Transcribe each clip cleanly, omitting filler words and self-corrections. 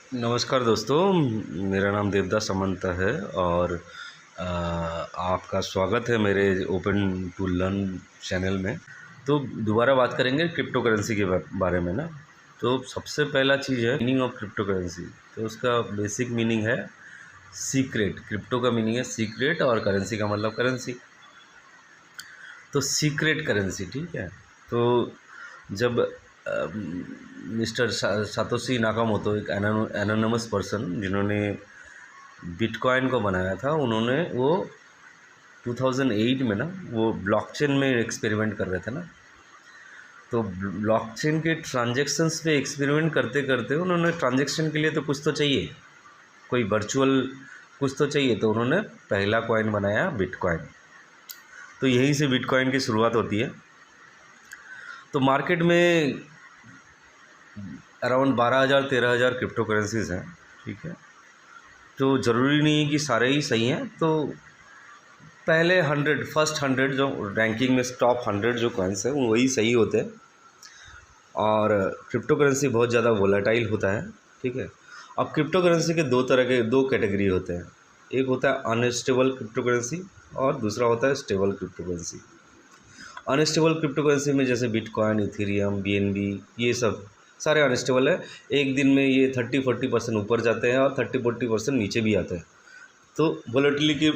नमस्कार दोस्तों, मेरा नाम देवदास समंता है और आपका स्वागत है मेरे ओपन टू लर्न चैनल में। तो दोबारा बात करेंगे क्रिप्टो करेंसी के बारे में ना। तो सबसे पहला चीज़ है मीनिंग ऑफ क्रिप्टो करेंसी। तो उसका बेसिक मीनिंग है सीक्रेट। क्रिप्टो का मीनिंग है सीक्रेट और करेंसी का मतलब करेंसी। तो सीक्रेट करेंसी, ठीक है। तो जब मिस्टर सातोशी नाकामोतो, एक एनोनिमस पर्सन जिन्होंने बिटकॉइन को बनाया था, उन्होंने वो 2008 में ना वो ब्लॉकचेन में एक्सपेरिमेंट कर रहे थे ना। तो ब्लॉकचेन के ट्रांजैक्शंस पे एक्सपेरिमेंट करते करते उन्होंने ट्रांजैक्शन के लिए तो कुछ तो चाहिए, कोई वर्चुअल कुछ तो चाहिए, तो उन्होंने पहला कॉइन बनाया बिटकॉइन। तो यहीं से बिटकॉइन की शुरुआत होती है। तो मार्केट में अराउंड 12,000-13,000 क्रिप्टो करेंसीज़ हैं, ठीक है। तो ज़रूरी नहीं है कि सारे ही सही हैं। तो पहले 100 जो रैंकिंग में टॉप 100 जो कॉइन्स हैं वही सही होते हैं। और क्रिप्टो करेंसी बहुत ज़्यादा वोलेटाइल होता है, ठीक है। अब क्रिप्टो करेंसी के दो कैटेगरी होते हैं। एक होता है अनस्टेबल क्रिप्टो करेंसी और दूसरा होता है stable crypto currency. Unstable crypto currency में जैसे बिटकॉइन, इथेरियम, बीएनबी, ये सब सारे अनस्टेबल है। एक दिन में ये 30-40% ऊपर जाते हैं और 30-40% नीचे भी आते हैं। तो वोलेटिलिटी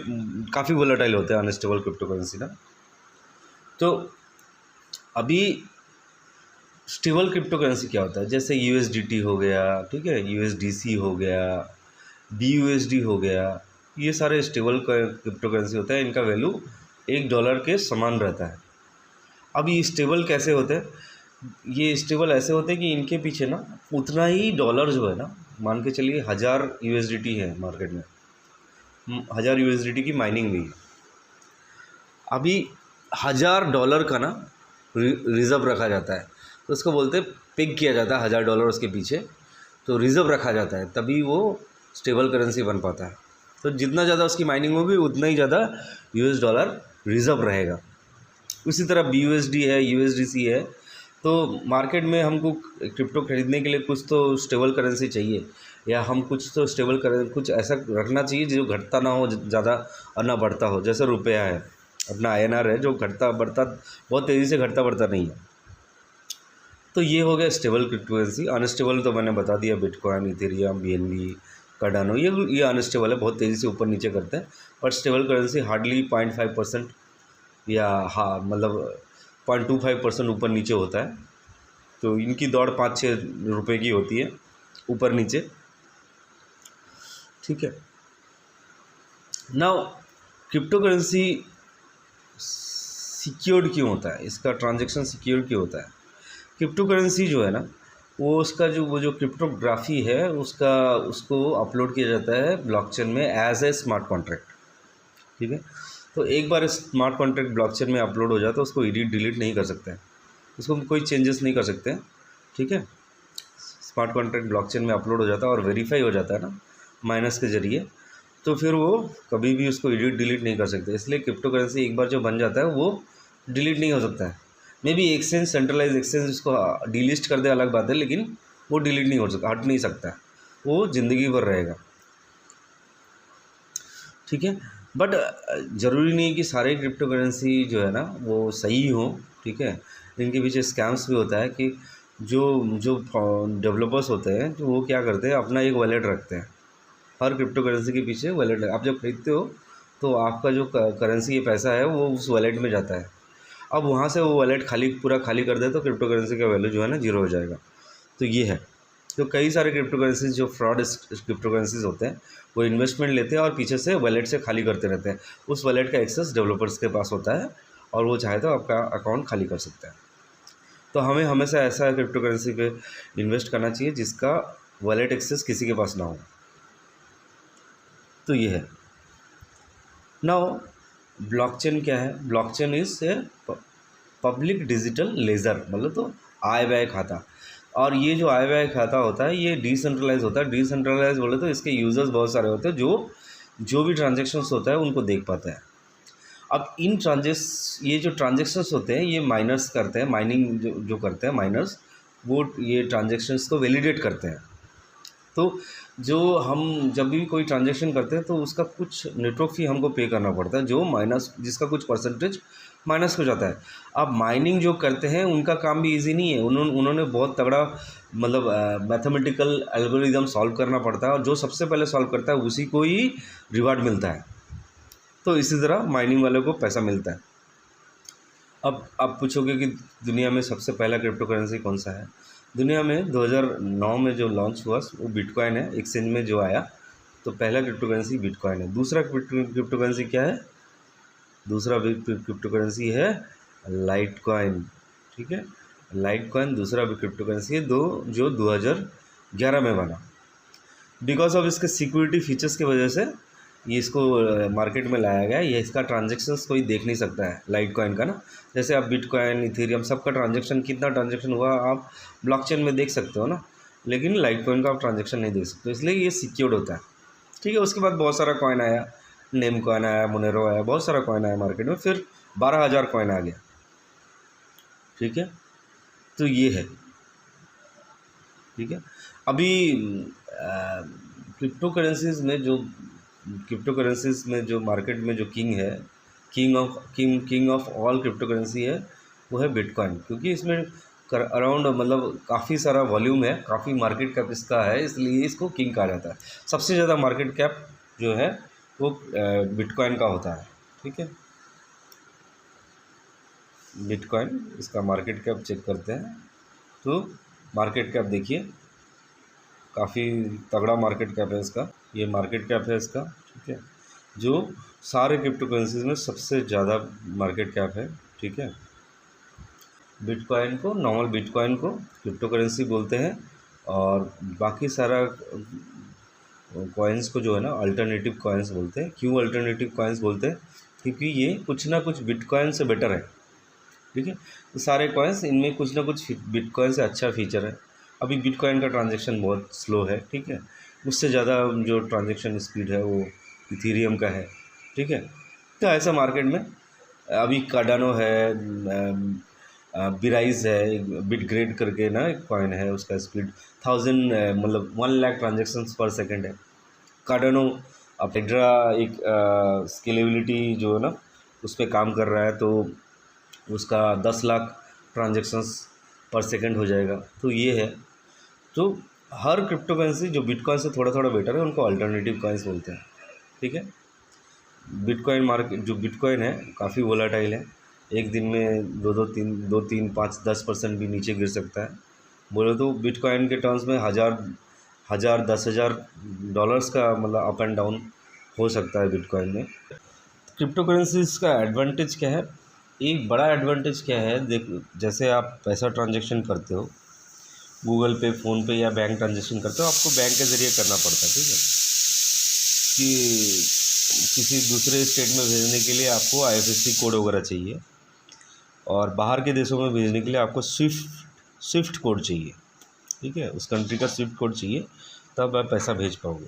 काफ़ी वोलेटाइल होते हैं अनस्टेबल क्रिप्टो करेंसी ना। तो अभी स्टेबल क्रिप्टो करेंसी क्या होता है, जैसे यूएसडीटी हो गया, ठीक है, यूएसडीसी हो गया, बीयूएसडी हो गया, ये सारे स्टेबल क्रिप्टो करेंसी होते हैं। इनका वैल्यू $1 के समान रहता है। अब ये स्टेबल कैसे होते हैं? ये स्टेबल ऐसे होते हैं कि इनके पीछे ना उतना ही डॉलर जो है ना, मान के चलिए 1000 यूएसडीटी है मार्केट में, 1000 यूएसडीटी की माइनिंग हुई है। अभी $1000 का ना रिज़र्व रखा जाता है, तो उसको बोलते हैं पिग किया जाता है $1000 उसके पीछे, तो रिज़र्व रखा जाता है, तभी वो स्टेबल करेंसी बन पाता है। तो जितना ज़्यादा उसकी माइनिंग होगी उतना ही ज़्यादा यूएस डॉलर रिज़र्व रहेगा। उसी तरह बीयूएसडी है, यूएसडीसी है। तो मार्केट में हमको क्रिप्टो खरीदने के लिए कुछ तो स्टेबल करेंसी चाहिए, या हम कुछ तो स्टेबल कुछ ऐसा रखना चाहिए जो घटता ना हो ज़्यादा और ना बढ़ता हो। जैसे रुपया है, अपना आईएनआर है, जो घटता बढ़ता बहुत तेज़ी से घटता बढ़ता नहीं है। तो ये हो गया स्टेबल क्रिप्टो करेंसी। अनस्टेबल तो मैंने बता दिया, बिटकॉइन, इथेरियम, बीएनबी, कार्डानो, ये अनस्टेबल है, बहुत तेज़ी से ऊपर नीचे करते हैं। पर स्टेबल करेंसी हार्डली 0.5% या हाँ मतलब 0.25% ऊपर नीचे होता है। तो इनकी दौड़ 5-6 रुपये की होती है ऊपर नीचे, ठीक है। नाउ क्रिप्टो करेंसी सिक्योर्ड क्यों होता है, इसका ट्रांजैक्शन सिक्योर्ड क्यों होता है? क्रिप्टो करेंसी जो है ना, वो उसका जो क्रिप्टोग्राफी है उसको अपलोड किया जाता है ब्लॉकचेन में एज ए स्मार्ट कॉन्ट्रैक्ट, ठीक है। तो एक बार स्मार्ट कॉन्ट्रैक्ट ब्लॉकचेन में अपलोड हो जाए तो उसको एडिट डिलीट नहीं कर सकते हैं, उसको कोई चेंजेस नहीं कर सकते हैं, ठीक है। स्मार्ट कॉन्ट्रैक्ट ब्लॉकचेन में अपलोड हो जाता है और वेरीफाई हो जाता है ना माइनस के ज़रिए, तो फिर वो कभी भी उसको एडिट डिलीट नहीं कर सकते। इसलिए क्रिप्टो करेंसी एक बार जो बन जाता है वो डिलीट नहीं हो सकता है। Maybe exchange, centralise exchange उसको डिलिस्ट कर दे, अलग बात है, लेकिन वो डिलीट नहीं हो सकता, हट नहीं सकता, वो ज़िंदगी भर रहेगा, ठीक है। बट ज़रूरी नहीं कि सारे क्रिप्टो करेंसी जो है ना वो सही हो, ठीक है। इनके पीछे स्कैम्स भी होता है कि जो जो डेवलपर्स होते हैं तो वो क्या करते हैं, अपना एक वॉलेट रखते हैं। हर क्रिप्टो करेंसी के पीछे वॉलेट, आप जब खरीदते हो तो आपका जो करेंसी ये पैसा है वो उस वॉलेट में जाता है। अब वहाँ से वो वॉलेट पूरा खाली कर दे तो क्रिप्टो करेंसी का वैल्यू जो है ना जीरो हो जाएगा। तो ये है। तो कई सारे क्रिप्टो करेंसीज जो फ्रॉड क्रिप्टो करेंसीज होते हैं वो इन्वेस्टमेंट लेते हैं और पीछे से वॉलेट से खाली करते रहते हैं। उस वॉलेट का एक्सेस डेवलपर्स के पास होता है और वो चाहे तो आपका अकाउंट खाली कर सकता है। तो हमें हमेशा ऐसा क्रिप्टो करेंसी पे इन्वेस्ट करना चाहिए जिसका वॉलेट एक्सेस किसी के पास ना हो। तो ये है। नाउ ब्लॉकचेन क्या है? Blockchain is a public digital laser, मतलब तो आय व्यय खाता। और ये जो आय व्यय खाता होता है ये डिसेंट्रलाइज होता है। डिसेंट्रलाइज बोले तो इसके यूज़र्स बहुत सारे होते हैं जो भी ट्रांजेक्शन्स होता है उनको देख पाते हैं। अब ये जो ट्रांजेक्शन्स होते हैं ये माइनर्स करते हैं, माइनिंग जो करते हैं माइनर्स, वो ये ट्रांजेक्शन्स को वैलिडेट करते हैं। तो जो हम जब भी कोई ट्रांजैक्शन करते हैं तो उसका कुछ नेटवर्क फ़ी हमको पे करना पड़ता है, जो माइनस जिसका कुछ परसेंटेज माइनस हो जाता है। अब माइनिंग जो करते हैं उनका काम भी ईज़ी नहीं है, उन्होंने बहुत तगड़ा मतलब मैथमेटिकल एल्गोरिदम सॉल्व करना पड़ता है, और जो सबसे पहले सॉल्व करता है उसी को ही रिवार्ड मिलता है। तो इसी तरह माइनिंग वाले को पैसा मिलता है। अब आप पूछोगे कि दुनिया में सबसे पहला क्रिप्टो करेंसी कौन सा है? दुनिया में 2009 में जो लॉन्च हुआ वो बिटकॉइन है, एक्सचेंज में जो आया, तो पहला क्रिप्टो करेंसी बिटकॉइन है। दूसरा क्रिप्टो करेंसी क्या है? दूसरा क्रिप्टो करेंसी है लाइटकॉइन, ठीक है। लाइटकॉइन दूसरा क्रिप्टो करेंसी है जो 2011 में बना। बिकॉज ऑफ इसके सिक्योरिटी फीचर्स की वजह से ये इसको मार्केट में लाया गया है। ये इसका ट्रांजेक्शन्स कोई देख नहीं सकता है लाइटकॉइन का ना। जैसे आप बिटकॉइन, इथेरियम सबका ट्रांजेक्शन, कितना ट्रांजेक्शन हुआ आप ब्लॉकचेन में देख सकते हो ना, लेकिन लाइटकॉइन का आप ट्रांजेक्शन नहीं देख सकते, इसलिए ये सिक्योर्ड होता है, ठीक है। उसके बाद बहुत सारा कॉइन आया, नेम कॉइन आया, मोनेरो आया, बहुत सारा कॉइन आया मार्केट में, फिर 12,000 कॉइन आ गया, ठीक है। तो ये है, ठीक है। अभी क्रिप्टो करेंसीज में जो मार्केट में जो किंग है, king of all crypto currency है, वो है बिटकॉइन। क्योंकि इसमें अराउंड मतलब काफ़ी सारा वॉल्यूम है, काफ़ी मार्केट कैप इसका है, इसलिए इसको किंग कहा जाता है। सबसे ज़्यादा मार्केट कैप जो है वो बिटकॉइन का होता है, ठीक है। बिटकॉइन, इसका मार्केट कैप चेक करते हैं तो मार्केट कैप देखिए, काफ़ी तगड़ा मार्केट कैप है इसका। ये मार्केट कैप है इसका, ठीक है, जो सारे क्रिप्टो करेंसीज में सबसे ज़्यादा मार्केट कैप है, ठीक है। बिटकॉइन को, नॉर्मल बिटकॉइन को क्रिप्टो करेंसी बोलते हैं, और बाकी सारा कॉइन्स को जो है ना अल्टरनेटिव कॉइन्स बोलते हैं। क्यों अल्टरनेटिव कॉइन्स बोलते हैं? क्योंकि ये कुछ ना कुछ बिटकॉइन से बेटर है, ठीक है। तो सारे कॉइन्स इनमें कुछ ना कुछ बिटकॉइन से अच्छा फीचर है। अभी बिटकॉइन का ट्रांजैक्शन बहुत स्लो है, ठीक है। उससे ज़्यादा जो ट्रांजैक्शन स्पीड है वो इथेरियम का है, ठीक है। तो ऐसा मार्केट में अभी कार्डानो है, बिराइज है, बिटग्रेड करके ना एक कॉइन है, उसका स्पीड 1000 मतलब 1 लाख ट्रांजेक्शन्स पर सेकेंड है। कार्डानो अब हेड्रा एक स्केलेबिलिटी जो है ना उस पर काम कर रहा है, तो उसका 10 लाख ट्रांजेक्शन्स पर सेकंड हो जाएगा। तो ये है, तो हर क्रिप्टो करेंसी जो बिटकॉइन से थोड़ा थोड़ा बेटर है उनको अल्टरनेटिव कॉइन्स बोलते हैं, ठीक है। बिटकॉइन मार्केट जो बिटकॉइन है काफ़ी वोलाटाइल है, एक दिन में 2-3 5-10% भी नीचे गिर सकता है। बोले तो बिटकॉइन के टर्म्स में 1000 10,000 डॉलर्स का मतलब अप एंड डाउन हो सकता है बिटकॉइन में। क्रिप्टो करेंसीज का एडवांटेज क्या है? एक बड़ा एडवांटेज क्या है, देख, जैसे आप पैसा ट्रांजैक्शन करते हो गूगल पे, फ़ोन पे या बैंक ट्रांजैक्शन करते हो, आपको बैंक के ज़रिए करना पड़ता है, ठीक है। कि किसी दूसरे स्टेट में भेजने के लिए आपको IFSC कोड वगैरह चाहिए, और बाहर के देशों में भेजने के लिए आपको स्विफ्ट कोड चाहिए, ठीक है। उस कंट्री का स्विफ्ट कोड चाहिए, तब आप पैसा भेज पाओगे।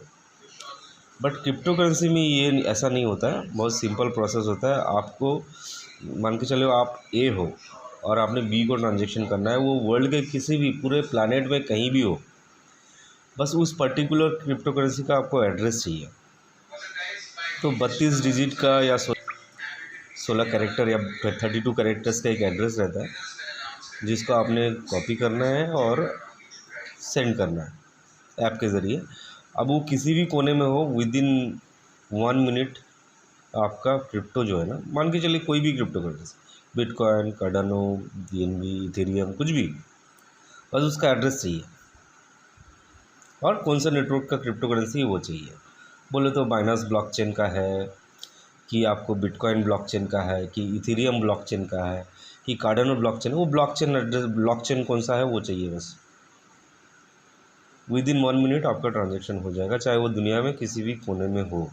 बट क्रिप्टो करेंसी में ये ऐसा नहीं होता है, बहुत सिंपल प्रोसेस होता है। आपको मान के चलो आप ए हो और आपने बी को ट्रांजैक्शन करना है, वो वर्ल्ड के किसी भी पूरे प्लानेट में कहीं भी हो, बस उस पर्टिकुलर क्रिप्टो करेंसी का आपको एड्रेस चाहिए। तो 32 डिजिट का या 16 कैरेक्टर या 32 कैरेक्टर्स का एक एड्रेस रहता है, जिसको आपने कॉपी करना है और सेंड करना है ऐप के ज़रिए। अब वो किसी भी कोने में हो, विदिन 1 मिनट आपका क्रिप्टो जो है ना, मान के चलिए कोई भी crypto currency, bitcoin, Cardano, BNB, Ethereum, कुछ भी, बस उसका एड्रेस चाहिए और कौन सा नेटवर्क का क्रिप्टो करेंसी है वो चाहिए। बोले तो बाइनेंस ब्लॉकचेन का है, कि आपको बिटकॉइन ब्लॉकचेन का है, कि इथेरियम ब्लॉकचेन का है, कि कार्डानो ब्लॉकचेन, वो ब्लॉकचेन एड्रेस, ब्लॉकचेन कौन सा है वो चाहिए बस। विदिन 1 मिनट आपका ट्रांजैक्शन हो जाएगा, चाहे वो दुनिया में किसी भी कोने में हो।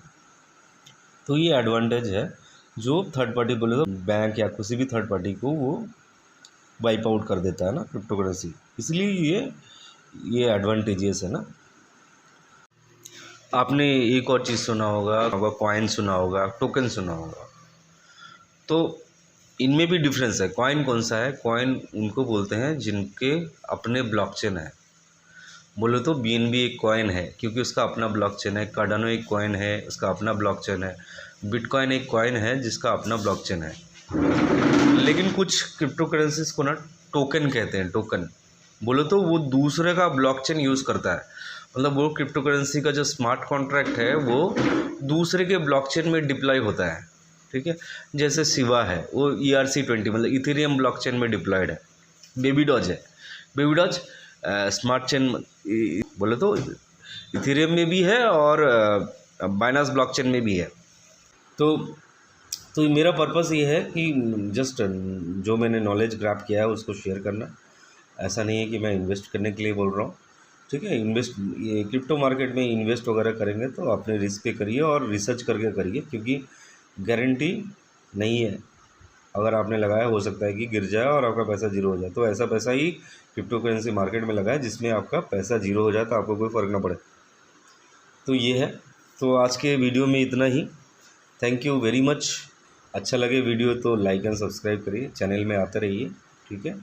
तो ये एडवांटेज है जो थर्ड पार्टी, बोले तो बैंक या किसी भी थर्ड पार्टी को वो वाइप आउट कर देता है ना क्रिप्टो करेंसी, इसलिए ये एडवांटेजेस है ना। आपने एक और चीज़ सुना होगा, कॉइन सुना होगा, टोकन सुना होगा, तो इनमें भी डिफरेंस है। कॉइन कौन सा है? कॉइन उनको बोलते हैं जिनके अपने ब्लॉकचेन है, बोले तो BNB एक कॉइन है क्योंकि उसका अपना ब्लॉकचेन है, कार्डानो एक कॉइन है उसका अपना ब्लॉकचेन है, बिटकॉइन एक कॉइन है जिसका अपना ब्लॉकचेन है। लेकिन कुछ क्रिप्टो करेंसीज को ना टोकन कहते हैं, टोकन बोलो तो वो दूसरे का ब्लॉकचेन यूज़ करता है, मतलब वो क्रिप्टो करेंसी का जो स्मार्ट कॉन्ट्रैक्ट है वो दूसरे के ब्लॉकचेन में डिप्लॉय होता है, ठीक है। जैसे सिवा है वो ERC-20 मतलब इथेरियम ब्लॉकचेन में डिप्लॉयड है। बेबी डॉज है, बेबी डॉज स्मार्ट चेन बोले तो इथेरियम में भी है और बाइनांस ब्लॉकचेन में भी है। तो मेरा पर्पस ये है कि जस्ट जो मैंने नॉलेज ग्रैब किया है उसको शेयर करना। ऐसा नहीं है कि मैं इन्वेस्ट करने के लिए बोल रहा हूँ, ठीक है। ये क्रिप्टो मार्केट में इन्वेस्ट वगैरह करेंगे तो अपने रिस्क पे करिए और रिसर्च करके करिए, क्योंकि गारंटी नहीं है। अगर आपने लगाया हो सकता है कि गिर जाए और आपका पैसा जीरो हो जाए, तो ऐसा पैसा ही क्रिप्टो करेंसी मार्केट में लगाए जिसमें आपका पैसा जीरो हो जाए तो आपको कोई फ़र्क ना पड़े। तो ये है, तो आज के वीडियो में इतना ही। Thank you very much. अच्छा लगे वीडियो तो लाइक एंड सब्सक्राइब करिए, चैनल में आते रहिए, ठीक है।